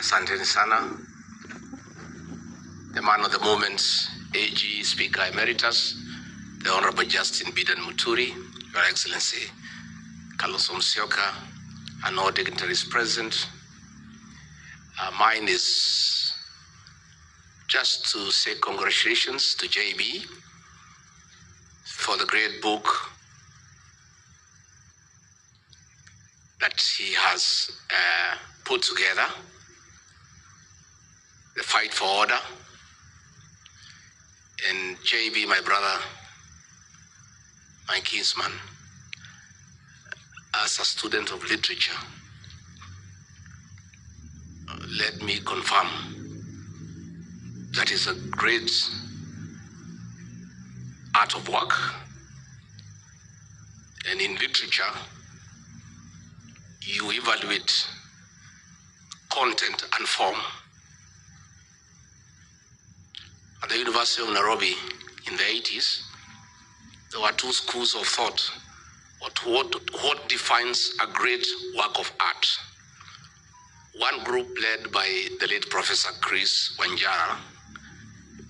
Asanteni sana. The man of the moment, AG Speaker Emeritus, the Honorable Justin JB Muturi, Your Excellency Carlos Omsioka, and all dignitaries present. Mine is just to say congratulations to JB for the great book that he has put together, The Fight for Order. And JB, my brother, my kinsman, as a student of literature, let me confirm that is a great art of work. And in literature, you evaluate content and form. At the University of Nairobi in the 80s, there were two schools of thought. What defines a great work of art? One group led by the late Professor Chris Wanjara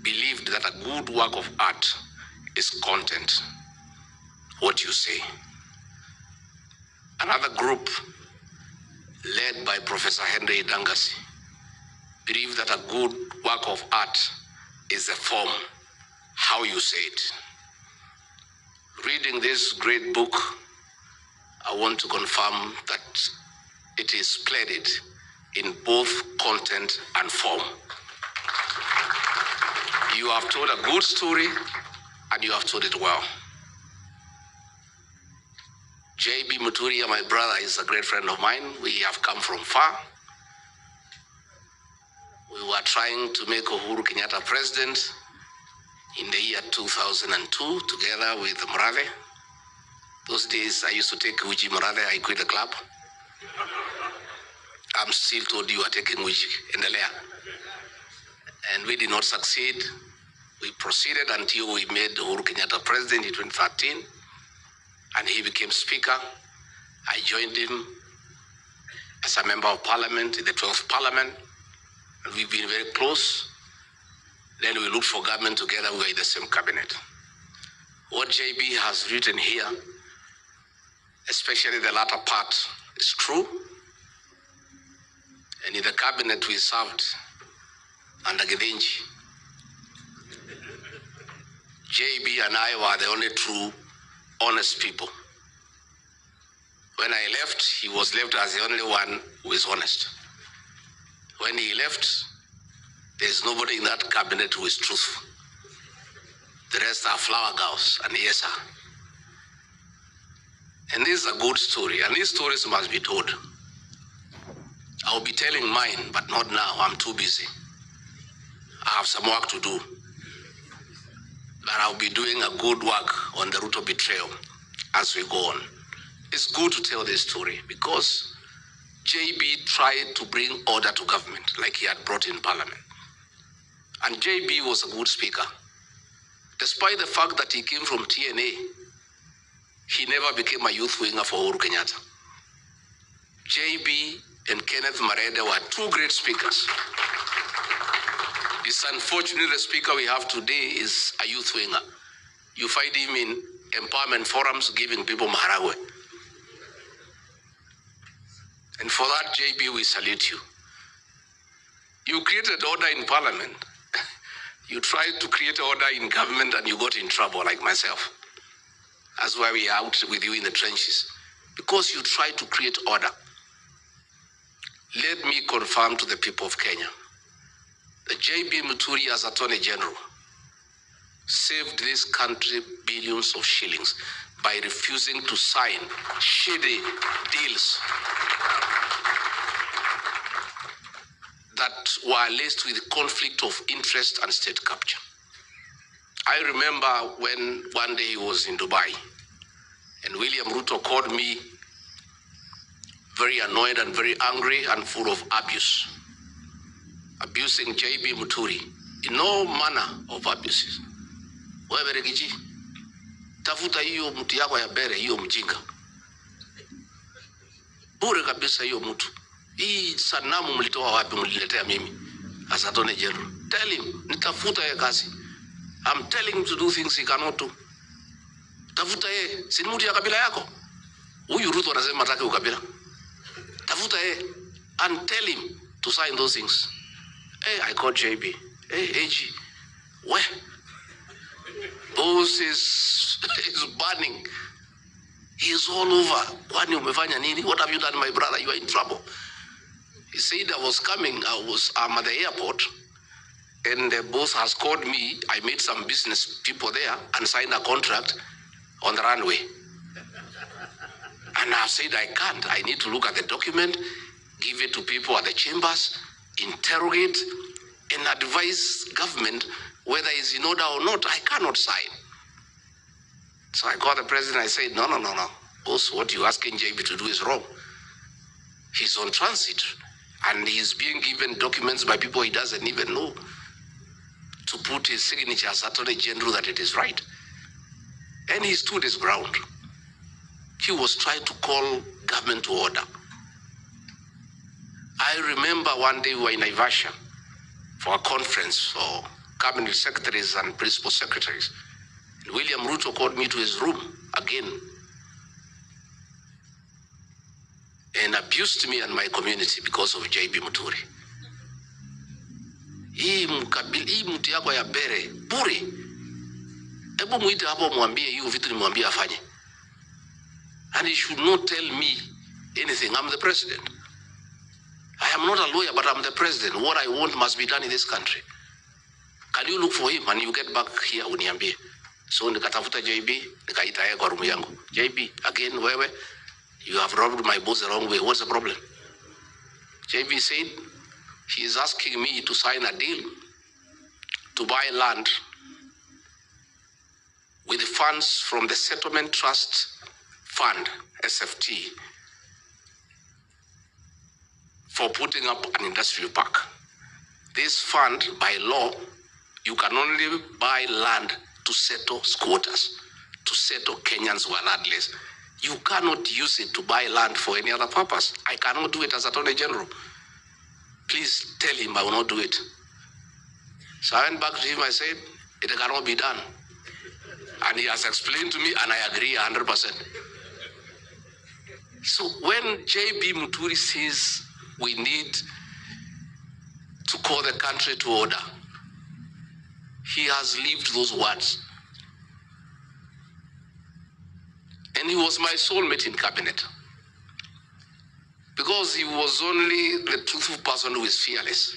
believed that a good work of art is content, what you say. Another group led by Professor Henry Dangasi believed that a good work of art is the form, how you say it. Reading this great book, I want to confirm that it is splendid in both content and form. You have told a good story and you have told it well. JB Muturi, my brother, is a great friend of mine. We have come from far. We were trying to make Uhuru Kenyatta president in the year 2002 together with Murade. Those days I used to take Uji Murade, I quit the club. I'm still told you are taking Uji in the layer. And we did not succeed. We proceeded until we made Uhuru Kenyatta president in 2013, and he became speaker. I joined him as a member of parliament in the 12th parliament, and we've been very close. Then we looked for government together, we were in the same cabinet. What JB has written here, especially the latter part, is true. And in the cabinet we served under Githinji, JB and I were the only true, honest people. When I left, he was left as the only one who is honest. When he left, there's nobody in that cabinet who is truthful. The rest are flower girls and yes sir. And this is a good story, and these stories must be told. I'll be telling mine, but not now, I'm too busy. I have some work to do. But I'll be doing a good work on the route of betrayal as we go on. It's good to tell this story because JB tried to bring order to government like he had brought in parliament. And JB was a good speaker. Despite the fact that he came from TNA, he never became a youth winger for Uhuru Kenyatta. JB and Kenneth Marede were two great speakers. It's unfortunate the speaker we have today is a youth winger. You find him in empowerment forums giving people maharagwe. And for that, JB, we salute you. You created order in parliament. You tried to create order in government and you got in trouble like myself. That's why we are out with you in the trenches. Because you tried to create order. Let me confirm to the people of Kenya, the JB Muturi as Attorney General saved this country billions of shillings by refusing to sign shady deals that were laced with conflict of interest and state capture. I remember when one day he was in Dubai and William Ruto called me very annoyed and very angry and full of abuse, abusing JB Muturi in all manner of abuses. Wewe Rigathi, tafuta hiyo mtu yako ya bere, hiyo mjinga. Bure kabisa hiyo mtu. Hii sanamu mlitoa wapi mliletea mimi? As Attorney General. Tell him, nitafuta ye kazi. I'm telling him to do things he cannot do. Tafuta ye, si mtu ya kabila yako. Huyu Ruto anasema hataki ukabila. Tafuta ye and tell him to sign those things. Hey, I called JB. Hey, AG, where? Boss is burning. He's all over. Kwani umefanya nini? What have you done, my brother? You are in trouble. He said I was coming. I'm at the airport, and the boss has called me. I met some business people there and signed a contract on the runway. And I said I can't. I need to look at the document, give it to people at the chambers, interrogate, and advise government whether it's in order or not. I cannot sign. So I called the president. I said, no. Boss, what you're asking JB to do is wrong. He's on transit, and he's being given documents by people he doesn't even know to put his signature as Attorney General that it is right. And he stood his ground. He was trying to call government to order. I remember one day we were in Naivasha for a conference for cabinet secretaries and principal secretaries. And William Ruto called me to his room again and abused me and my community because of JB Muturi. Hii mtu yako ya bere, bure. Ebu muite hapo mwambie hiyo vitu nimwambie afanye. And he should not tell me anything. I'm the president. I am not a lawyer, but I'm the president. What I want must be done in this country. Can you look for him and you get back here uniambie? So nikatafuta JB, nikaita yeye kwa room yangu. JB, again wewe, you have robbed my boss the wrong way. What's the problem? JB said he is asking me to sign a deal to buy land with the funds from the Settlement Trust Fund, SFT, for putting up an industrial park. This fund, by law, you can only buy land to settle squatters, to settle Kenyans who are landless. You cannot use it to buy land for any other purpose. I cannot do it as Attorney General. Please tell him I will not do it. So I went back to him, I said, it cannot be done. And he has explained to me, and I agree 100%. So when JB Muturi says we need to call the country to order, he has lived those words. And he was my soulmate in cabinet, because he was only the truthful person who is fearless.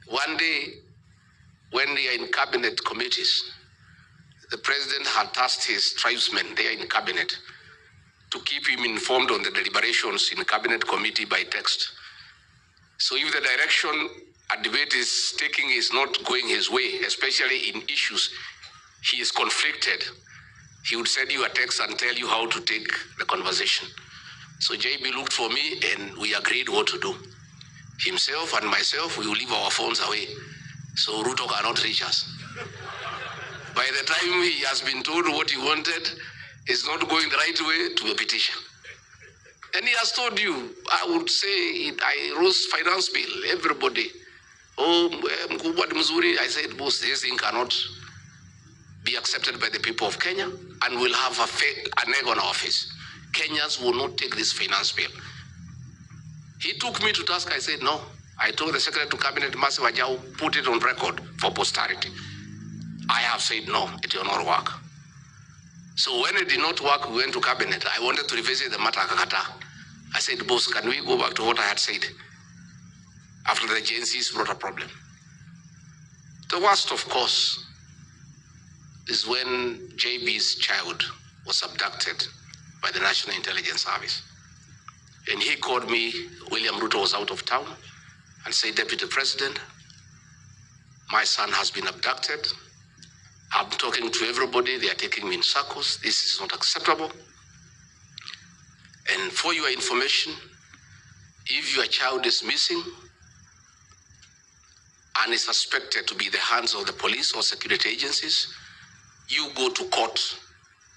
One day, when they are in cabinet committees, the president had tasked his tribesmen there in cabinet to keep him informed on the deliberations in cabinet committee by text. So if the direction a debate is taking is not going his way, especially in issues he is conflicted, he would send you a text and tell you how to take the conversation. So JB looked for me and we agreed what to do. Himself and myself, we will leave our phones away so Ruto cannot reach us. By the time he has been told what he wanted is not going the right way, to a petition. And he has told you, I would say, I rose finance bill, everybody. Oh, Mkubwa Muturi, I said, boss, this thing cannot be accepted by the people of Kenya, and we'll have an egg on our face. Kenyans will not take this finance bill. He took me to task. I said, no. I told the Secretary to Cabinet, Masi Wajau, put it on record for posterity. I have said, no, it will not work. So when it did not work, we went to Cabinet. I wanted to revisit the matter. I said, boss, can we go back to what I had said after the agencies brought a problem? The worst, of course, is when JB's child was abducted by the National Intelligence Service. And he called me, William Ruto was out of town, and said, Deputy President, my son has been abducted. I'm talking to everybody, they are taking me in circles. This is not acceptable. And for your information, if your child is missing and is suspected to be the hands of the police or security agencies, you go to court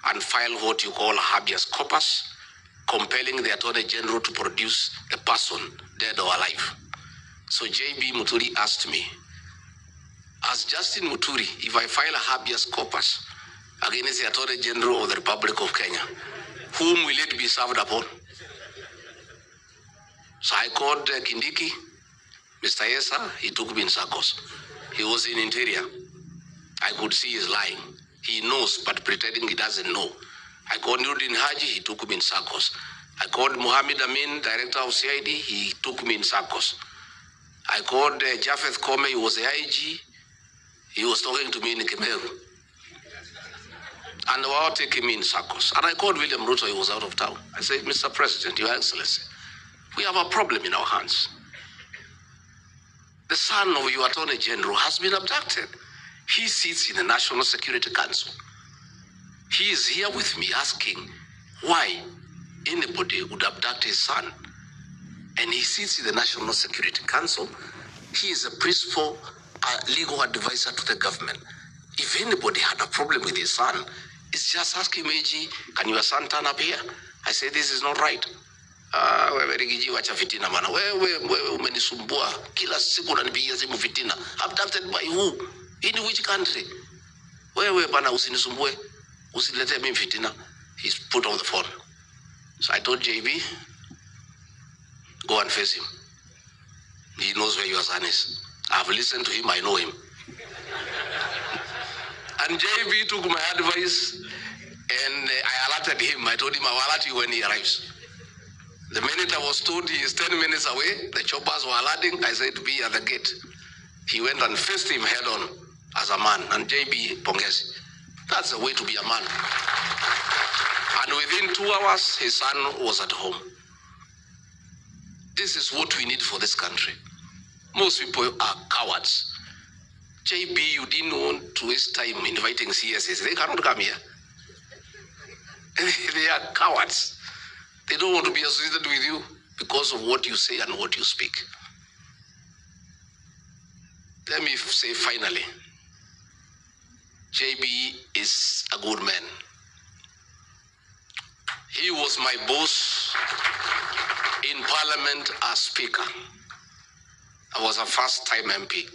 and file what you call a habeas corpus compelling the Attorney General to produce the person, dead or alive. So JB Muturi asked me, as Justin Muturi, if I file a habeas corpus against the Attorney General of the Republic of Kenya, whom will it be served upon? So I called Kindiki, Mr. Esa, he took me in circles. He was in Interior. I could see he's lying. He knows, but pretending he doesn't know. I called Nurdin Haji, he took me in circles. I called Mohammed Amin, director of CID, he took me in circles. I called Japheth Kome, he was the IG, he was talking to me in Kemeru. And they were all taking me in circles. And I called William Ruto, he was out of town. I said, Mr. President, Your Excellency, we have a problem in our hands. The son of your Attorney General has been abducted. He sits in the National Security Council. He is here with me asking why anybody would abduct his son. And he sits in the National Security Council. He is a principal legal advisor to the government. If anybody had a problem with his son, it's just asking me, can your son turn up here? I say, this is not right. Wewe Rigiji wacha fitina bana. Wewe umenisumbua kila siku unanipigia simu fitina. Abducted by who? In which country? Wewe bana usinisumbue. Usilete mimi fitina. He's put on the phone. So I told JB, go and face him. He knows where your son is. I've listened to him, I know him. And JB took my advice and I alerted him. I told him I will alert you when he arrives. The minute I was told he is 10 minutes away, the choppers were alerting, I said, be at the gate. He went and faced him head on as a man. And JB Pongezi, that's the way to be a man. And within 2 hours, his son was at home. This is what we need for this country. Most people are cowards. JB, you didn't want to waste time inviting CSS. They cannot come here. They are cowards. They don't want to be associated with you because of what you say and what you speak. Let me say finally, JB is a good man. He was my boss in Parliament as Speaker. I was a first-time MP.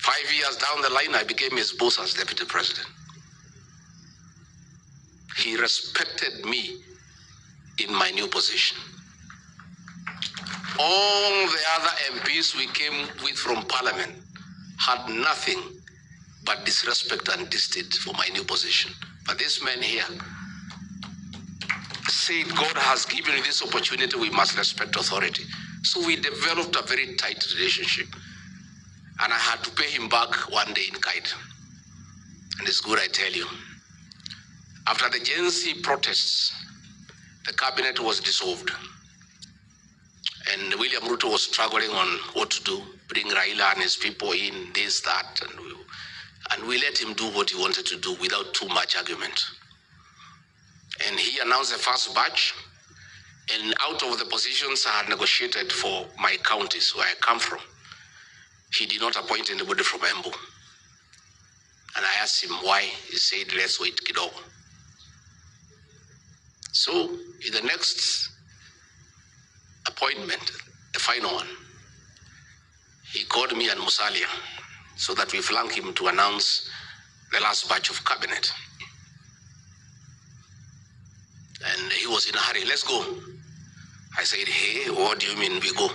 5 years down the line, I became his boss as Deputy President. He respected me in my new position. All the other MPs we came with from Parliament had nothing but disrespect and disdain for my new position. But this man here said, God has given you this opportunity, we must respect authority. So we developed a very tight relationship. And I had to pay him back one day in kind. And it's good I tell you. After the Gen Z protests, the cabinet was dissolved. And William Ruto was struggling on what to do, bring Raila and his people in, this, that, and we let him do what he wanted to do without too much argument. And he announced the first batch, and out of the positions I had negotiated for my counties where I come from, he did not appoint anybody from Embu. And I asked him why. He said, let's wait, kiddo. So, in the next appointment, the final one, he called me and Musalia so that we flank him to announce the last batch of cabinet. And he was in a hurry, let's go. I said, hey, what do you mean we go?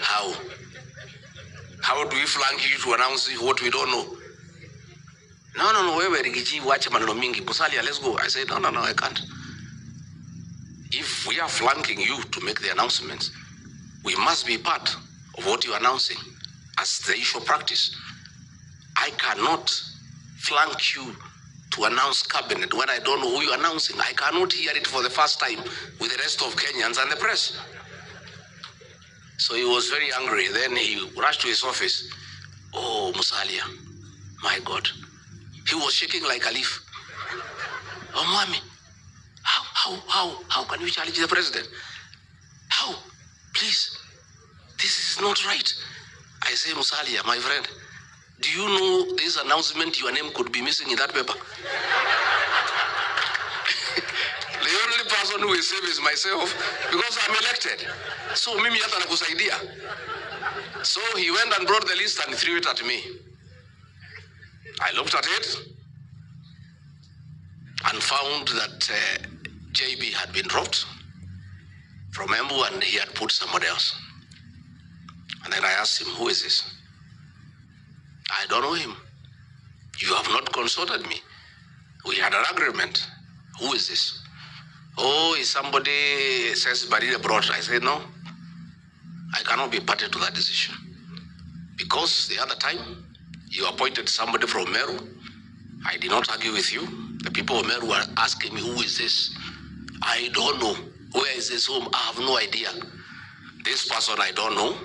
How? How do we flank you to announce what we don't know? No, wewe Rigiji, wacha maneno mingi. Musalia, let's go. I said, no, I can't. If we are flanking you to make the announcements, we must be part of what you're announcing as the usual practice. I cannot flank you to announce cabinet when I don't know who you're announcing. I cannot hear it for the first time with the rest of Kenyans and the press. So he was very angry. Then he rushed to his office. Oh, Musalia, my God. He was shaking like a leaf. Oh, mommy, how can you challenge the president? How? Please, this is not right. I say, Musalia, my friend, do you know this announcement, your name could be missing in that paper? The only person person who is safe is myself because I'm elected. So mimi hata nakusaidia. So he went and brought the list and threw it at me. I looked at it and found that JB had been dropped from Embu and he had put somebody else. And then I asked him, who is this? I don't know him. You have not consulted me. We had an agreement. Who is this? Oh, is somebody says Barida brought. I said, no, I cannot be party to that decision. Because the other time, you appointed somebody from Meru. I did not argue with you. The people of Meru were asking me, who is this? I don't know. Where is this home? I have no idea. This person, I don't know.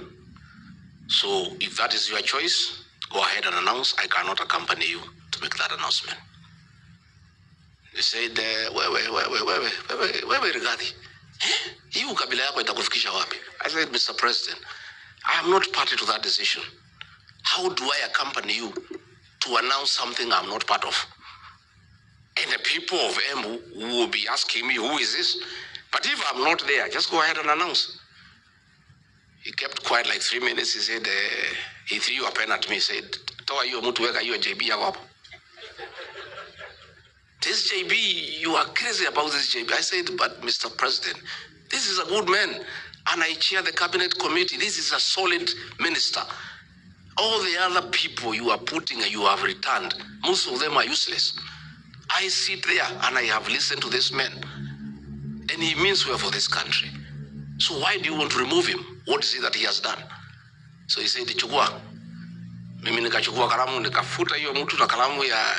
So if that is your choice, go ahead and announce. I cannot accompany you to make that announcement. They said, wewe Rigathi, hii ukabila yako itakufikisha wapi? I said, Mr. President, I am not party to that decision. How do I accompany you to announce something I'm not part of? And the people of Embu will be asking me, who is this? But if I'm not there, just go ahead and announce. He kept quiet like 3 minutes. He said, he threw a pen at me. He said, Toa hiyo mtu weka hiyo JB yako hapo. This JB, you are crazy about this JB. I said, but Mr. President, this is a good man. And I chair the cabinet committee. This is a solid minister. All the other people you are putting and you have returned, most of them are useless. I sit there and I have listened to this man. And he means well for this country. So why do you want to remove him? What is it that he has done? So he said, Chukua. Mimi nikachukua kalamu, nikafuta hiyo mtu na kalamu ya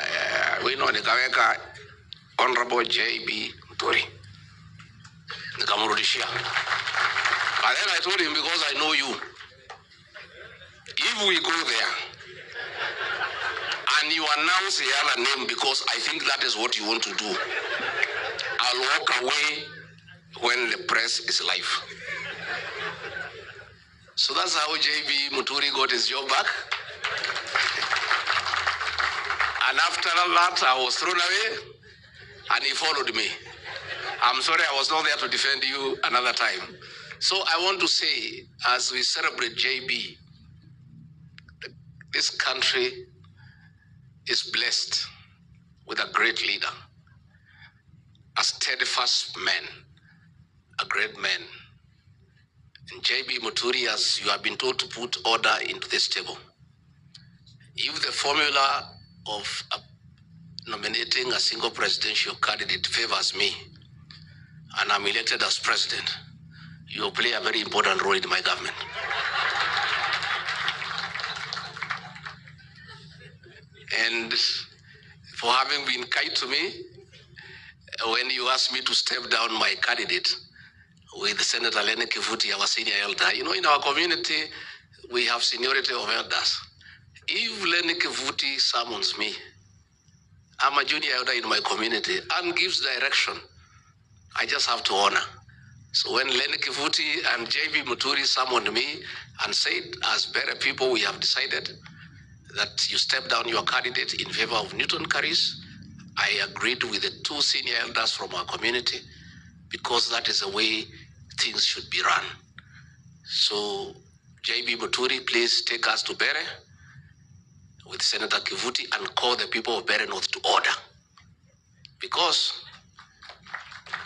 wino, nikaweka Honorable JB Muturi. Nikamrudishia. But then I told him, because I know you, if we go there and you announce the other name because I think that is what you want to do, I'll walk away when the press is live. So that's how JB Muturi got his job back. And after that, I was thrown away and he followed me. I'm sorry I was not there to defend you another time. So I want to say, as we celebrate JB, this country is blessed with a great leader, a steadfast man, a great man. And JB Muturi, as you have been told to put order into this table. If the formula of nominating a single presidential candidate favors me, and I'm elected as president, you will play a very important role in my government. And for having been kind to me, when you asked me to step down my candidate with Senator Lene Kivuti, our senior elder, you know, in our community, we have seniority of elders. If Lene Kivuti summons me, I'm a junior elder in my community, and gives direction, I just have to honor. So when Lene Kivuti and JB Muturi summoned me and said, as better people, we have decided that you step down your candidate in favor of Newton Karis, I agreed with the two senior elders from our community because that is the way things should be run. So JB Muturi, please take us to Bere with Senator Kivuti and call the people of Bere North to order. Because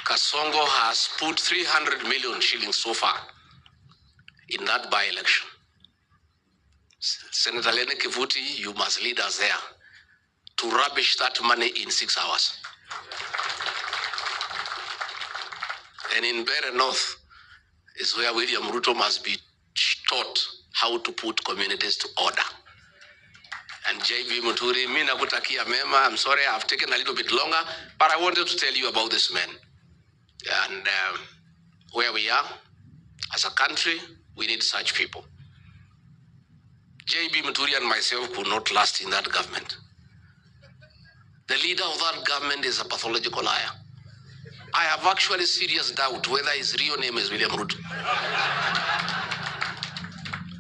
Kasongo has put 300 million shillings so far in that by-election. Senator Lene Kivuti, you must lead us there to rubbish that money in 6 hours. And in Bere North is where William Ruto must be taught how to put communities to order. And JB Muturi, mi nakutakia mema. I'm sorry I've taken a little bit longer, but I wanted to tell you about this man. And where we are, as a country, we need such people. JB Muturi and myself could not last in that government. The leader of that government is a pathological liar. I have actually serious doubt whether his real name is William Ruto.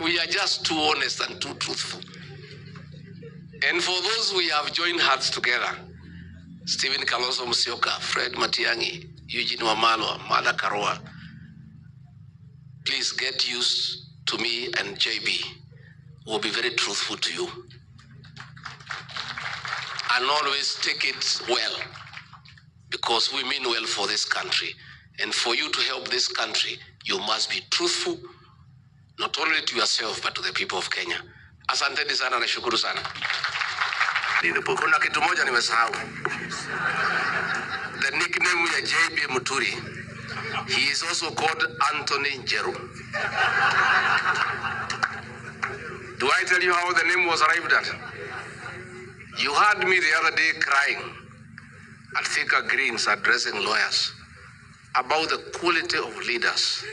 We are just too honest and too truthful. And for those we have joined hearts together, Stephen Kalonzo Musyoka, Fred Matiang'i, Eugene Wamalwa, Mada Karua, please get used to me, and JB will be very truthful to you. And always take it well, because we mean well for this country. And for you to help this country, you must be truthful, not only to yourself, but to the people of Kenya. Asanteni sana na shukuru sana. Kuna kitu moja nimesahau. The nickname ya JB Muturi, he is also called Anthony Njeru. Do I tell you how the name was arrived at? You heard me the other day crying at Thika Greens addressing lawyers about the quality of leaders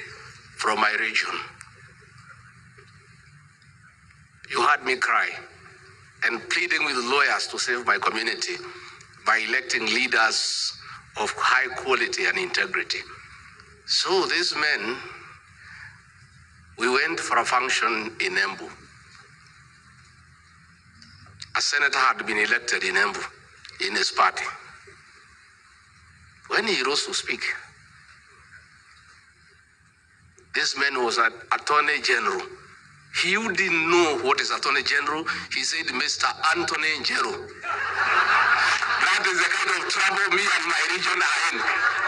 from my region. You heard me cry and pleading with lawyers to save my community by electing leaders of high quality and integrity. So these men, we went for a function in Embu. A senator had been elected in Embu in his party. When he rose to speak, this man was an Attorney General. He didn't know what is Attorney General. He said, Mr. Anthony Njeru. That is the kind of trouble me and my region are in.